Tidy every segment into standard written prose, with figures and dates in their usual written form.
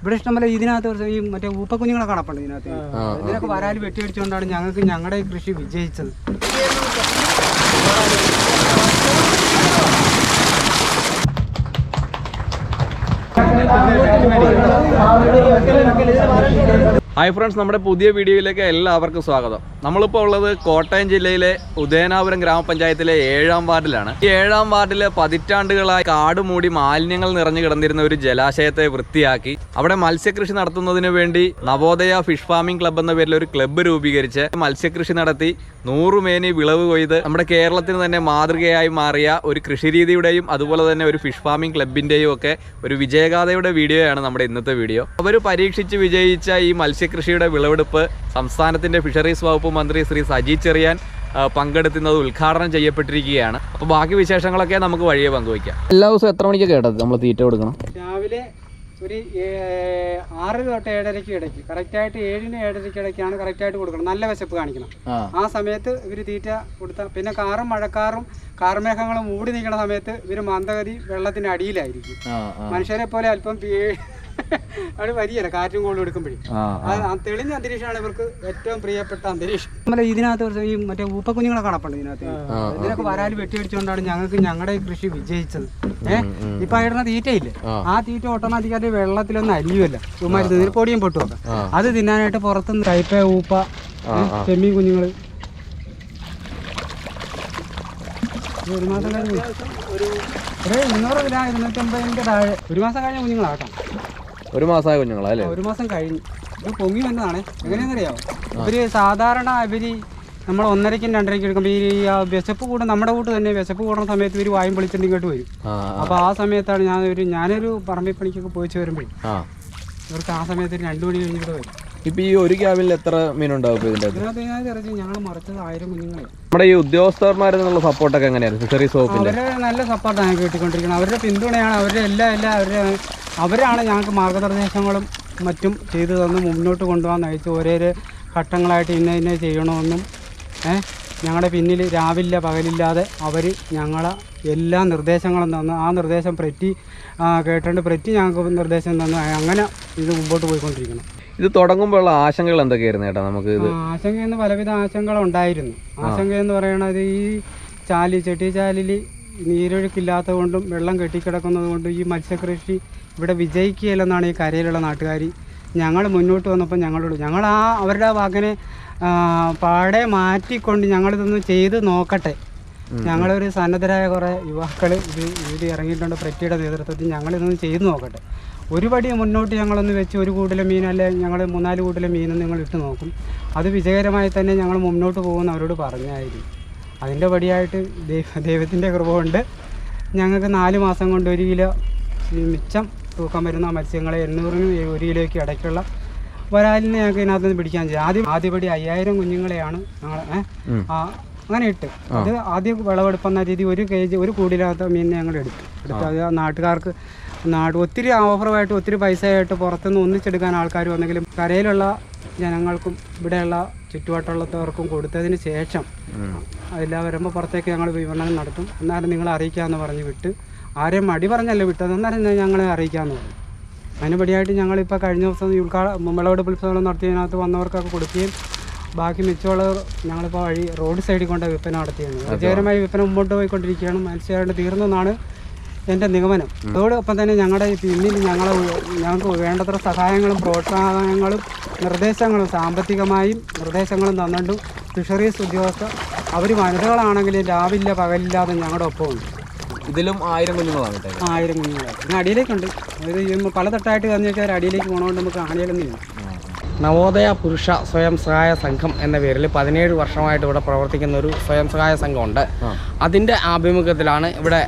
ഇവിടെ ഇഷ്ടംപോലെ ഇതിനകത്ത് ഈ മറ്റേ ഊപ്പക്കുഞ്ഞുങ്ങളെ കടപ്പുണ്ട് ഇതിനകത്ത്. ഇതിനൊക്കെ വരാൽ വെട്ടിയടിച്ചുകൊണ്ടാണ് ഞങ്ങൾക്ക് ഞങ്ങളുടെ കൃഷി വിജയിച്ചത്. ഹായ് ഫ്രണ്ട്സ്, നമ്മുടെ പുതിയ വീഡിയോയിലേക്ക് എല്ലാവർക്കും സ്വാഗതം. നമ്മളിപ്പോൾ ഉള്ളത് കോട്ടയം ജില്ലയിലെ ഉദയനാപുരം ഗ്രാമപഞ്ചായത്തിലെ 7ാം വാർഡിലാണ്. ഈ 7ാം വാർഡിലെ പതിറ്റാണ്ടുകളായി കാട് മൂടി മാലിന്യങ്ങൾ നിറഞ്ഞു കിടന്നിരുന്ന ഒരു ജലാശയത്തെ വൃത്തിയാക്കി അവിടെ മത്സ്യകൃഷി നടത്തുന്നതിന് വേണ്ടി നവോദയ ഫിഷ് ഫാമിംഗ് ക്ലബ് എന്ന പേരിൽ ഒരു ക്ലബ്ബ് രൂപീകരിച്ച് മത്സ്യകൃഷി നടത്തി 100 മേനി വിളവ് കൊയ്ത് നമ്മുടെ കേരളത്തിന് തന്നെ മാതൃകയായി മാറിയ ഒരു കൃഷിരീതിയുടെയും അതുപോലെ തന്നെ ഒരു ഫിഷ് ഫാമിംഗ് ക്ലബിൻ്റെയും ഒക്കെ ഒരു വിജയഗാഥയുടെ വീഡിയോയാണ് നമ്മുടെ ഇന്നത്തെ വീഡിയോ. അവർ പരീക്ഷിച്ച് വിജയിച്ച ഈ മത്സ്യകൃഷിയുടെ വിളവെടുപ്പ് സംസ്ഥാനത്തിന്റെ ഫിഷറീസ് വകുപ്പ് മന്ത്രി ശ്രീ സജി ചെറിയാൻ പങ്കെടുത്തുന്നത് ഉദ്ഘാടനം ചെയ്യപ്പെട്ടിരിക്കുകയാണ്. അപ്പോൾ ബാക്കി വിശേഷങ്ങളൊക്കെ നമുക്ക് വഴിയെ പങ്കുവയ്ക്കാം. എല്ലാ ദിവസവും എത്ര മണിക്കൊക്കെ കേട്ടത് നമ്മൾ തീറ്റ കൊടുക്കണം? രാവിലെ ഒരു 6 തൊട്ട് 7:30 ഇടയ്ക്ക്, കറക്റ്റായിട്ട് 7-ന് 7:30 ഇടയ്ക്കാണ് കറക്റ്റായിട്ട് കൊടുക്കണം. നല്ല വിശപ്പ് കാണിക്കണം. ആ സമയത്ത് ഇവർ തീറ്റ കൊടുത്താൽ പിന്നെ കാറും മഴക്കാറും കാർമേഘങ്ങളും മൂടി നിൽക്കുന്ന സമയത്ത് ഇവർ മന്ദഗതി വെള്ളത്തിന്റെ അടിയിലായിരിക്കും. മനുഷ്യരെ പോലെ അല്പം അവിടെ വരികയല്ല, കാറ്റും കോളും എടുക്കുമ്പോഴേ തെളിഞ്ഞ അന്തരീക്ഷമാണ് ഇവർക്ക് ഏറ്റവും പ്രിയപ്പെട്ട അന്തരീക്ഷം. നമ്മളെ ഇതിനകത്ത് ഈ മറ്റേ ഊപ്പക്കുഞ്ഞുങ്ങളെ കടപ്പുണ്ട് ഇതിനകത്ത്. ഇതിനൊക്കെ വരാൽ വെട്ടിയടിച്ചുകൊണ്ടാണ് ഞങ്ങൾക്ക് ഞങ്ങളുടെ കൃഷി വിജയിച്ചത്. ഇപ്പൊ ആയിരുന്ന തീറ്റയില്ലേ, ആ തീറ്റ ഓട്ടോമാറ്റിക്കായിട്ട് വെള്ളത്തിലൊന്നും അലിയുമല്ല, ചുമ്മാരുന്ന് ഇതിന് പൊടിയും പൊട്ടുമൊക്കെ. അത് തിന്നാനായിട്ട് പുറത്തുനിന്ന് കയ്പ, ഊപ്പ, ചെമ്മീൻ കുഞ്ഞുങ്ങൾ ഒരു മാസം കഴിഞ്ഞ് ഒരു 200 ഗ്രാം 250 താഴെ ഒരു മാസം കഴിഞ്ഞ കുഞ്ഞുങ്ങളാട്ടോ. ഒരു മാസമായ കുഞ്ഞുങ്ങളല്ലേ? ഒരു മാസം കഴിഞ്ഞ് ഇത് പൊങ്ങി വന്നതാണ്. എങ്ങനെയാണെന്നറിയാമോ, ഇവര് സാധാരണ നമ്മൾ 1:30-ക്കും 2:30-ക്കും എടുക്കുമ്പോൾ ഈ വിശപ്പ് കൂടും, നമ്മുടെ കൂട്ട് തന്നെ വിശപ്പ് കൂടുന്ന സമയത്ത് ഇവർ വായും പൊളിച്ചിട്ട് ഇങ്ങോട്ട് വരും. അപ്പോൾ ആ സമയത്താണ് ഞാനൊരു പറമ്പിൽ പണിക്കൊക്കെ പോയിച്ച് വരുമ്പോഴേ ഇവർക്ക് ആ സമയത്ത് 2 മണി കഴിഞ്ഞിട്ട് വരും. ഇപ്പൊ ഈ ഒരു ക്യാബിനിൽ എത്ര മീനുണ്ടാവും? ഇതിനകത്ത് ഞങ്ങൾ മറിച്ചത് 1000 കുഞ്ഞുങ്ങളെ. നമ്മുടെ ഈ ഉദ്യോഗസ്ഥന്മാരിൽ നിന്നുള്ള സപ്പോർട്ടൊക്കെ എങ്ങനെയായിരുന്നു? ഫിഷറീസ് വകുപ്പിന്റെ അവരുടെ നല്ല സപ്പോർട്ടാണ് ഞങ്ങൾക്ക് കിട്ടിക്കൊണ്ടിരിക്കുന്നത്. അവരുടെ പിന്തുണയാണ്, അവരുടെ അവരാണ് ഞങ്ങൾക്ക് മാർഗനിർദ്ദേശങ്ങളും മറ്റും ചെയ്തു തന്ന് മുന്നോട്ട് കൊണ്ടുപോകാൻ നയിച്ച് ഓരോരോ ഘട്ടങ്ങളായിട്ട് ഇന്ന ചെയ്യണമെന്നും ഞങ്ങളുടെ പിന്നിൽ രാവിലെ പകലില്ലാതെ അവർ ഞങ്ങളെ എല്ലാ നിർദ്ദേശങ്ങളും തന്നു. ആ നിർദ്ദേശം കേട്ടുകൊണ്ട് ഞങ്ങൾക്ക് നിർദ്ദേശം തന്നു. അങ്ങനെ ഇത് മുമ്പോട്ട് പോയിക്കൊണ്ടിരിക്കണം. ഇത് തുടങ്ങുമ്പോഴുള്ള ആശങ്കകൾ എന്തൊക്കെയായിരുന്നു ചേട്ടാ? നമുക്ക് ഇത് ആശങ്കയെന്ന് പലവിധ ആശങ്കകളുണ്ടായിരുന്നു. ആശങ്കയെന്ന് പറയണത് ഈ ചെട്ടിച്ചാലിൽ നീരൊഴുക്കില്ലാത്തത് കൊണ്ടും വെള്ളം കെട്ടിക്കിടക്കുന്നത് കൊണ്ടും ഈ മത്സ്യകൃഷി ഇവിടെ വിജയിക്കുകയില്ലെന്നാണ് ഈ കരയിലുള്ള നാട്ടുകാർ. ഞങ്ങൾ മുന്നോട്ട് വന്നപ്പോൾ ഞങ്ങൾ അവരുടെ വാക്കിനെ പാടെ മാറ്റിക്കൊണ്ട് ഞങ്ങളിതൊന്ന് ചെയ്ത് നോക്കട്ടെ. ഞങ്ങളൊരു സന്നദ്ധരായ കുറേ യുവാക്കൾ ഇത് ഇറങ്ങിയിട്ടുണ്ട്. പ്രറ്റിയുടെ നേതൃത്വത്തിൽ ഞങ്ങളിതൊന്ന് ചെയ്ത് നോക്കട്ടെ. ഒരു പടി മുന്നോട്ട് ഞങ്ങളൊന്ന് വെച്ച് ഒരു കൂട്ടിലെ മീൻ, അല്ലെങ്കിൽ ഞങ്ങൾ 3-4 കൂട്ടിലെ മീനൊന്നും ഞങ്ങൾ ഇട്ട് നോക്കും. അത് വിജയകരമായി തന്നെ ഞങ്ങൾ മുന്നോട്ട് പോകുമെന്ന് അവരോട് പറഞ്ഞായിരുന്നു. അതിൻ്റെ പടിയായിട്ട് ദൈവത്തിൻ്റെ കൃപ കൊണ്ട് ഞങ്ങൾക്ക് 4 മാസം കൊണ്ട് 1 കിലോ മിച്ചം തൂക്കം വരുന്ന മത്സ്യങ്ങളെ 800-നും 1 കിലോയ്ക്ക് ഇടയ്ക്കുള്ള വരാലിനെ ഞങ്ങൾക്ക് ഇതിനകത്ത് നിന്ന് പിടിക്കാൻ ചെയ്യും. ആദ്യപടി 5000 കുഞ്ഞുങ്ങളെയാണ് ഞങ്ങൾ അങ്ങനെ ഇട്ട്. അത് ആദ്യം വിളവെടുപ്പെന്ന രീതി 1 kg 1 കൂടില്ലാത്ത മീനിനെ ഞങ്ങൾ എടുത്തു. അത് നാട്ടുകാർക്ക് ഒത്തിരി ഓഫറുമായിട്ട് ഒത്തിരി പൈസയായിട്ട് പുറത്തുനിന്ന് ഒന്നിച്ചെടുക്കാൻ ആൾക്കാർ വന്നെങ്കിലും കരയിലുള്ള ജനങ്ങൾക്കും ഇവിടെയുള്ള ചുറ്റുവട്ടമുള്ളവർക്കും കൊടുത്തതിന് ശേഷം അതെല്ലാം വരുമ്പോൾ പുറത്തേക്ക് ഞങ്ങൾ വിപണനം നടത്തും. എന്നാലും നിങ്ങളെ അറിയിക്കാമെന്ന് പറഞ്ഞ് വിട്ട്, ആരെയും മടി പറഞ്ഞല്ലേ വിട്ടത്, എന്നാലും ഞങ്ങളെ അറിയിക്കാമെന്ന് പറഞ്ഞു. അതിനുപടിയായിട്ട് ഞങ്ങളിപ്പോൾ കഴിഞ്ഞ ദിവസം വിളവെടുപ്പ് ഉത്സവം നടത്തിയതിനകത്ത് വന്നവർക്കൊക്കെ കൊടുക്കുകയും ബാക്കി മിച്ചമുള്ളവർ ഞങ്ങളിപ്പോൾ റോഡ് സൈഡിൽ കൊണ്ട് വിൽപ്പന നടത്തിയാണ്. വിജയകരമായി വിൽപ്പന മുമ്പോട്ട് പോയിക്കൊണ്ടിരിക്കുകയാണ്. മത്സ്യമായിട്ട് തീർന്നെന്നാണ് എൻ്റെ നിഗമനം. അതോടൊപ്പം തന്നെ ഞങ്ങളുടെ പിന്നിൽ ഞങ്ങൾക്ക് വേണ്ടത്ര സഹായങ്ങളും പ്രോത്സാഹനങ്ങളും നിർദ്ദേശങ്ങളും സാമ്പത്തികമായും നിർദ്ദേശങ്ങളും തന്നിട്ടും ഫിഷറീസ് ഉദ്യോഗസ്ഥർ അവർ വനിതകളാണെങ്കിലും രാവിലെ പകലില്ലാതെ ഞങ്ങളുടെ ഒപ്പമുണ്ട്. ഇതിലും 1000 കുഞ്ഞുങ്ങളാണ്. 1000 കുഞ്ഞുങ്ങളാണ്. പിന്നെ അടിയിലേക്കുണ്ട്. അതായത് പല തട്ടായിട്ട് വന്നു വെച്ചാൽ അടിയിലേക്ക് പോകണോണ്ട് നമുക്ക് കാണികളൊന്നുമില്ല. നവോദയ പുരുഷ സ്വയം സഹായ സംഘം എന്ന പേരിൽ 17 വർഷമായിട്ട് ഇവിടെ പ്രവർത്തിക്കുന്ന ഒരു സ്വയം സഹായ സംഘമുണ്ട്. അതിൻ്റെ ആഭിമുഖ്യത്തിലാണ് ഇവിടെ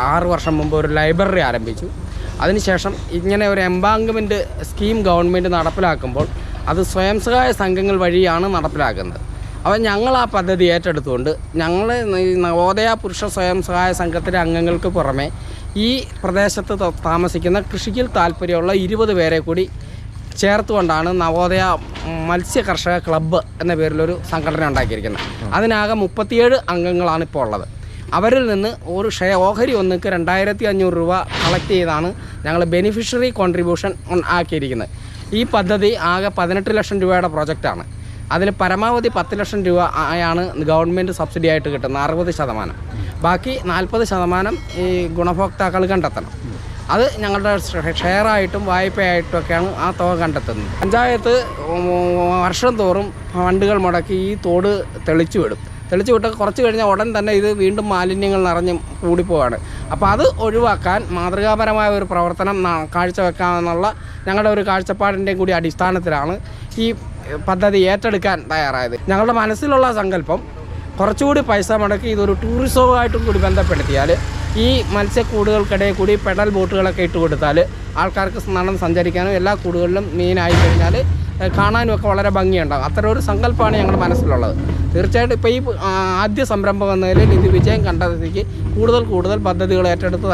6 വർഷം മുമ്പ് ഒരു ലൈബ്രറി ആരംഭിച്ചു. അതിനുശേഷം ഇങ്ങനെ ഒരു എംപാങ്ക്മെൻറ്റ് സ്കീം ഗവൺമെൻറ് നടപ്പിലാക്കുമ്പോൾ അത് സ്വയം സഹായ സംഘങ്ങൾ വഴിയാണ് നടപ്പിലാക്കുന്നത്. അപ്പോൾ ഞങ്ങൾ ആ പദ്ധതി ഏറ്റെടുത്തുകൊണ്ട് ഞങ്ങൾ നവോദയ പുരുഷ സ്വയം സഹായ സംഘത്തിലെ അംഗങ്ങൾക്ക് പുറമെ ഈ പ്രദേശത്ത് താമസിക്കുന്ന കൃഷിയിൽ താല്പര്യമുള്ള 20 പേരെ കൂടി ചേർത്തുകൊണ്ടാണ് നവോദയ മത്സ്യ കർഷക ക്ലബ്ബ് എന്ന പേരിലൊരു സംഘടന ഉണ്ടാക്കിയിരിക്കുന്നത്. അതിനാകെ 37 അംഗങ്ങളാണ് ഇപ്പോൾ ഉള്ളത്. അവരിൽ നിന്ന് ഒരു ഓഹരി ഒന്നിക്ക് 2500 രൂപ കളക്ട് ചെയ്താണ് ഞങ്ങൾ ബെനിഫിഷ്യറി കോൺട്രിബ്യൂഷൻ ആക്കിയിരിക്കുന്നത്. ഈ പദ്ധതി ആകെ 18 ലക്ഷം രൂപയുടെ പ്രൊജക്റ്റാണ്. അതിൽ പരമാവധി 10 ലക്ഷം രൂപ ആണ് ഗവൺമെൻറ് സബ്സിഡി ആയിട്ട് കിട്ടുന്നത്, 60%. ബാക്കി 40% ഈ ഗുണഭോക്താക്കൾ കണ്ടെത്തണം. അത് ഞങ്ങളുടെ ഷെയറായിട്ടും വായ്പയായിട്ടുമൊക്കെയാണ് ആ തുക കണ്ടെത്തുന്നത്. പഞ്ചായത്ത് വർഷം തോറും ഫണ്ടുകൾ മുടക്കി ഈ തോട് തെളിച്ചു വിട്ട് കുറച്ച് കഴിഞ്ഞാൽ ഉടൻ തന്നെ ഇത് വീണ്ടും മാലിന്യങ്ങൾ നിറഞ്ഞ് കൂടിപ്പോവാണ്. അപ്പോൾ അത് ഒഴിവാക്കാൻ മാതൃകാപരമായ ഒരു പ്രവർത്തനം കാഴ്ചവെക്കാമെന്നുള്ള ഞങ്ങളുടെ ഒരു കാഴ്ചപ്പാടിൻ്റെയും കൂടി അടിസ്ഥാനത്തിലാണ് ഈ പദ്ധതി ഏറ്റെടുക്കാൻ തയ്യാറായത്. ഞങ്ങളുടെ മനസ്സിലുള്ള സങ്കല്പം കുറച്ചുകൂടി പൈസ മുടക്കി ഇതൊരു ടൂറിസവുമായിട്ടും കൂടി ബന്ധപ്പെടുത്തിയാൽ ഈ മത്സ്യക്കൂടുകൾക്കിടയിൽ കൂടി പെഡൽ ബോട്ടുകളൊക്കെ ഇട്ട് കൊടുത്താൽ ആൾക്കാർക്ക് നടന്ന് സഞ്ചരിക്കാനും എല്ലാ കൂടുകളിലും മീനായി കഴിഞ്ഞാൽ കാണാനും ഒക്കെ വളരെ ഭംഗിയുണ്ടാകും. അത്തരം ഒരു സങ്കല്പമാണ് ഞങ്ങളുടെ മനസ്സിലുള്ളത്. തീർച്ചയായിട്ടും ഇപ്പോൾ ഈ ആദ്യ സംരംഭം എന്ന നിലയിൽ ഇത് വിജയം കണ്ടതിലേക്ക് കൂടുതൽ പദ്ധതികൾ ഏറ്റെടുത്ത്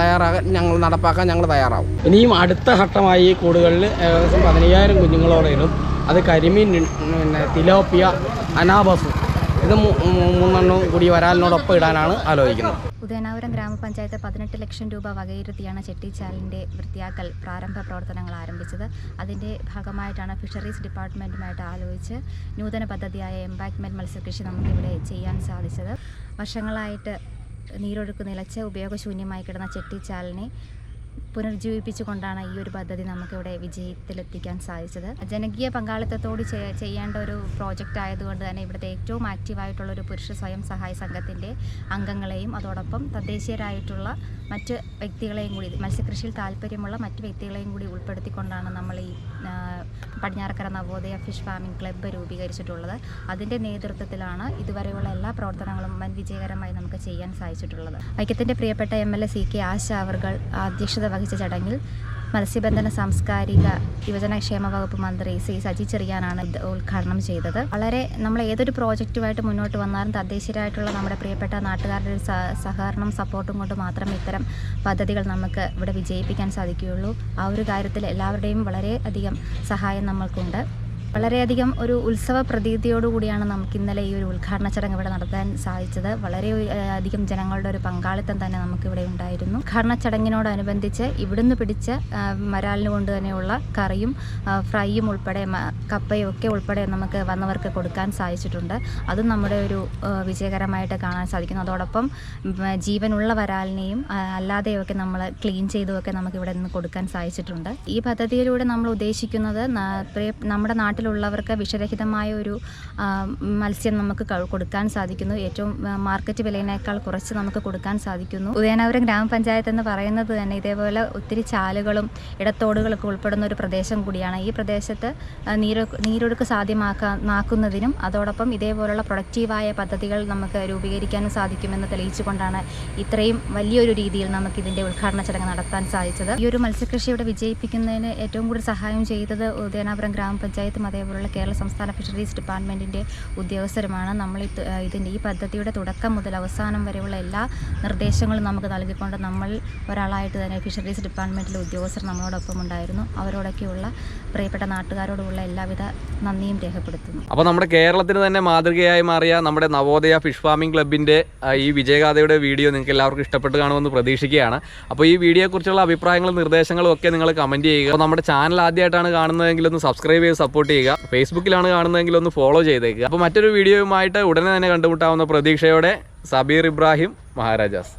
നടപ്പാക്കാൻ ഞങ്ങൾ തയ്യാറാവും. ഇനിയും അടുത്ത ഘട്ടമായി ഈ കൂടുകളിൽ ഏകദേശം 15,000 കുഞ്ഞുങ്ങളോടെയും അത് കരിമീൻ, പിന്നെ തിലോപ്പിയ, അനാബസ്, ഇത് 3 കൂടി വരാലിനോടൊപ്പം ഇടാനാണ് ആലോചിക്കുന്നത്. ഉദയനാപുരം ഗ്രാമപഞ്ചായത്ത് 18 ലക്ഷം രൂപ വകയിരുത്തിയാണ് ചെട്ടിച്ചാലിൻ്റെ വൃത്തിയാക്കൽ പ്രാരംഭ പ്രവർത്തനങ്ങൾ ആരംഭിച്ചത്. അതിൻ്റെ ഭാഗമായിട്ടാണ് ഫിഷറീസ് ഡിപ്പാർട്ട്മെൻറ്റുമായിട്ട് ആലോചിച്ച് നൂതന പദ്ധതിയായ എംബാങ്ക്മെൻറ്റ് മത്സ്യകൃഷി നമുക്കിവിടെ ചെയ്യാൻ സാധിച്ചത്. വർഷങ്ങളായിട്ട് നീരൊഴുക്ക് നിലച്ച് ഉപയോഗശൂന്യമായി കിടന്ന ചെട്ടിച്ചാലിനെ പുനർജീവിപ്പിച്ചുകൊണ്ടാണ് ഈ ഒരു പദ്ധതി നമുക്കിവിടെ വിജയത്തിലെത്തിക്കാൻ സാധിച്ചത്. ജനകീയ പങ്കാളിത്തത്തോട് ചെയ്യേണ്ട ഒരു പ്രോജക്റ്റ് ആയതുകൊണ്ട് തന്നെ ഇവിടുത്തെ ഏറ്റവും ആക്റ്റീവായിട്ടുള്ളൊരു പുരുഷ സ്വയം സഹായ സംഘത്തിൻ്റെ അംഗങ്ങളെയും അതോടൊപ്പം തദ്ദേശീയരായിട്ടുള്ള മറ്റ് വ്യക്തികളെയും കൂടി, മത്സ്യകൃഷിയിൽ താല്പര്യമുള്ള മറ്റ് വ്യക്തികളെയും കൂടി ഉൾപ്പെടുത്തിക്കൊണ്ടാണ് നമ്മൾ ഈ Padinjarakkara Navodaya fish farming club രൂപീകരിച്ചിട്ടുള്ളത്. അതിൻ്റെ നേതൃത്വത്തിലാണ് ഇതുവരെയുള്ള എല്ലാ പ്രവർത്തനങ്ങളും വൻ വിജയകരമായി നമുക്ക് ചെയ്യാൻ സാധിച്ചിട്ടുള്ളത്. ഐക്യത്തിൻ്റെ പ്രിയപ്പെട്ട MLA CK ആശ അവർകൾ അധ്യക്ഷത വഹിച്ച ചടങ്ങിൽ മത്സ്യബന്ധന, സാംസ്കാരിക, യുവജനക്ഷേമ വകുപ്പ് മന്ത്രി ശ്രീ സജി ചെറിയാനാണ് ഇത് ഉദ്ഘാടനം ചെയ്തത്. വളരെ നമ്മൾ ഏതൊരു പ്രോജക്റ്റുമായിട്ട് മുന്നോട്ട് വന്നാലും തദ്ദേശീയരായിട്ടുള്ള നമ്മുടെ പ്രിയപ്പെട്ട നാട്ടുകാരുടെ ഒരു സഹകരണം, സപ്പോർട്ടും കൊണ്ട് മാത്രമേ ഇത്തരം പദ്ധതികൾ നമുക്ക് ഇവിടെ വിജയിപ്പിക്കാൻ സാധിക്കുകയുള്ളൂ. ആ ഒരു കാര്യത്തിൽ എല്ലാവരുടെയും വളരെയധികം സഹായം നമ്മൾക്കുണ്ട്. വളരെയധികം ഒരു ഉത്സവ പ്രതീതിയോടുകൂടിയാണ് നമുക്ക് ഇന്നലെ ഈ ഒരു ഉദ്ഘാടന ചടങ്ങ് ഇവിടെ നടത്താൻ സാധിച്ചത്. വളരെ അധികം ജനങ്ങളുടെ ഒരു പങ്കാളിത്തം തന്നെ നമുക്കിവിടെ ഉണ്ടായിരുന്നു. ഉദ്ഘാടന ചടങ്ങിനോടനുബന്ധിച്ച് ഇവിടുന്ന് പിടിച്ച വരാലിന് കൊണ്ട് തന്നെയുള്ള കറിയും ഫ്രൈയും ഉൾപ്പെടെ കപ്പയും ഒക്കെ ഉൾപ്പെടെ നമുക്ക് വന്നവർക്ക് കൊടുക്കാൻ സാധിച്ചിട്ടുണ്ട്. അതും നമ്മുടെ ഒരു വിജയകരമായിട്ട് കാണാൻ സാധിക്കുന്നു. അതോടൊപ്പം ജീവനുള്ള വരാലിനെയും അല്ലാതെയൊക്കെ നമ്മൾ ക്ലീൻ ചെയ്തുമൊക്കെ നമുക്കിവിടെ നിന്ന് കൊടുക്കാൻ സാധിച്ചിട്ടുണ്ട്. ഈ പദ്ധതിയിലൂടെ നമ്മൾ ഉദ്ദേശിക്കുന്നത് നമ്മുടെ നാട്ടിലുള്ളവർക്ക് വിഷരഹിതമായ ഒരു മത്സ്യം നമുക്ക് കൊടുക്കാൻ സാധിക്കുന്നു. ഏറ്റവും മാർക്കറ്റ് വിലയിനേക്കാൾ കുറച്ച് നമുക്ക് കൊടുക്കാൻ സാധിക്കുന്നു. ഉദയനാപുരം ഗ്രാമപഞ്ചായത്ത് എന്ന് പറയുന്നത് തന്നെ ഇതേപോലെ ഒത്തിരി ചാലുകളും ഇടത്തോടുകളൊക്കെ ഉൾപ്പെടുന്ന ഒരു പ്രദേശം കൂടിയാണ്. ഈ പ്രദേശത്ത് നീരൊഴുക്ക് സാധ്യമാക്കുന്നതിനും അതോടൊപ്പം ഇതേപോലുള്ള പ്രൊഡക്റ്റീവായ പദ്ധതികൾ നമുക്ക് രൂപീകരിക്കാനും സാധിക്കുമെന്ന് തെളിയിച്ചുകൊണ്ടാണ് ഇത്രയും വലിയൊരു രീതിയിൽ നമുക്കിതിൻ്റെ ഉദ്ഘാടന ചടങ്ങ് നടത്താൻ സാധിച്ചത്. ഈ ഒരു മത്സ്യകൃഷിയുടെ വിജയിപ്പിക്കുന്നതിന് ഏറ്റവും കൂടുതൽ സഹായം ചെയ്തത് ഉദയനാപുരം ഗ്രാമപഞ്ചായത്തും അതേപോലുള്ള കേരള സംസ്ഥാന ഫിഷറീസ് ഡിപ്പാർട്ട്മെൻറ്റിൻ്റെ ഉദ്യോഗസ്ഥരുമാണ്. നമ്മൾ ഈ പദ്ധതിയുടെ തുടക്കം മുതൽ അവസാനം വരെയുള്ള എല്ലാ നിർദ്ദേശങ്ങളും നമുക്ക് നൽകിക്കൊണ്ട് നമ്മൾ ഒരാളായിട്ട് തന്നെ ഫിഷറീസ് ഡിപ്പാർട്ട്മെൻറ്റിലെ ഉദ്യോഗസ്ഥർ നമ്മളോടൊപ്പം ഉണ്ടായിരുന്നു. അവരോടൊക്കെയുള്ള പ്രിയപ്പെട്ട നാട്ടുകാരോടുള്ള എല്ലാവിധ നന്ദിയും രേഖപ്പെടുത്തുന്നു. അപ്പോൾ നമ്മുടെ കേരളത്തിന് തന്നെ മാതൃകയായി മാറിയ നമ്മുടെ നവോദയ ഫിഷ് ഫാമിംഗ് ക്ലബിൻ്റെ ഈ വിജയഗാഥയുടെ വീഡിയോ നിങ്ങൾക്ക് എല്ലാവർക്കും ഇഷ്ടപ്പെട്ട് കാണുമെന്ന് പ്രതീക്ഷിക്കുകയാണ്. അപ്പോൾ ഈ വീഡിയോയെക്കുറിച്ചുള്ള അഭിപ്രായങ്ങളും നിർദ്ദേശങ്ങളും ഒക്കെ നിങ്ങൾ കമൻറ്റ് ചെയ്യുക. അപ്പോൾ നമ്മുടെ ചാനൽ ആദ്യമായിട്ടാണ് കാണുന്നതെങ്കിൽ ഒന്ന് സബ്സ്ക്രൈബ് ചെയ്ത് സപ്പോർട്ട് ചെയ്യുക. ഫേസ്ബുക്കിലാണ് കാണുന്നതെങ്കിൽ ഒന്ന് ഫോളോ ചെയ്തേക്കുക. അപ്പോൾ മറ്റൊരു വീഡിയോയുമായിട്ട് ഉടനെ തന്നെ കണ്ടുമുട്ടാവുന്ന പ്രതീക്ഷയോടെ സബീർ ഇബ്രാഹിം, മഹാരാജാസ്.